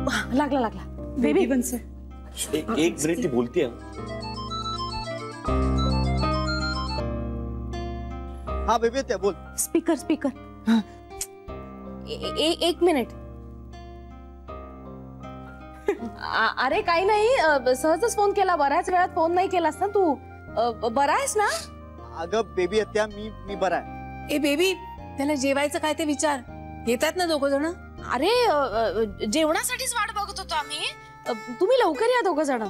लागला लागला बेबी बनसे एक मिनिट ती बोलतीये. हाँ बेबी त्या बोल. Speaker speaker. एक मिनिट. अरे काही नाही सहजच फोन केला. बऱ्याच वेळात फोन नाही केलास ना तू. बरा आहेस ना? अगं बेबी त्या मी बरा आहे. ए बेबी त्याला जेवायचं काय ते विचार. येतात ना दोघ जण. अरे जेवणासाठीच वाट बघत होतो आम्ही. तुम्ही लवकर या दोघ जण.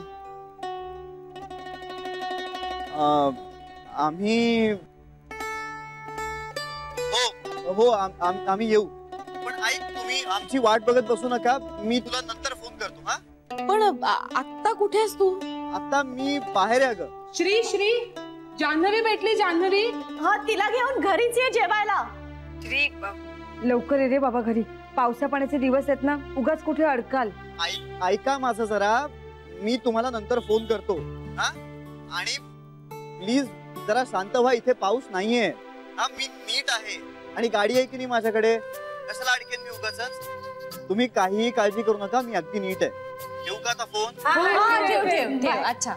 आम्ही हो आम्ही येऊ. पण ऐक तुम्ही आमची वाट बघत बसू नका. मी तुला नंतर फोन करतो. हा पण आत्ता कुठेस तू? आता मी बाहेर आहे अगं. श्री श्री जान्हवी भेटली. जान्हवी हा तिला घेऊन घरीच ये जेवायला. श्री लवकर ये रे बाबा घरी. पावसा पाण्याचे दिवस आहेत ना. उगाच कुठे अडकाल. ऐका माझं जरा. मी तुम्हाला नंतर फोन करतो. हा आणि प्लीज जरा शांत व्हा. इथे पाऊस नाहीये. हा मी नीट आहे आणि गाडी आहे की नाही माझ्याकडे. कशाला अडकेन मी उगाच. तुम्ही काहीही काळजी करू नका. मी अगदी नीट आहे. ठेवू का आता फोन? ठेव. अच्छा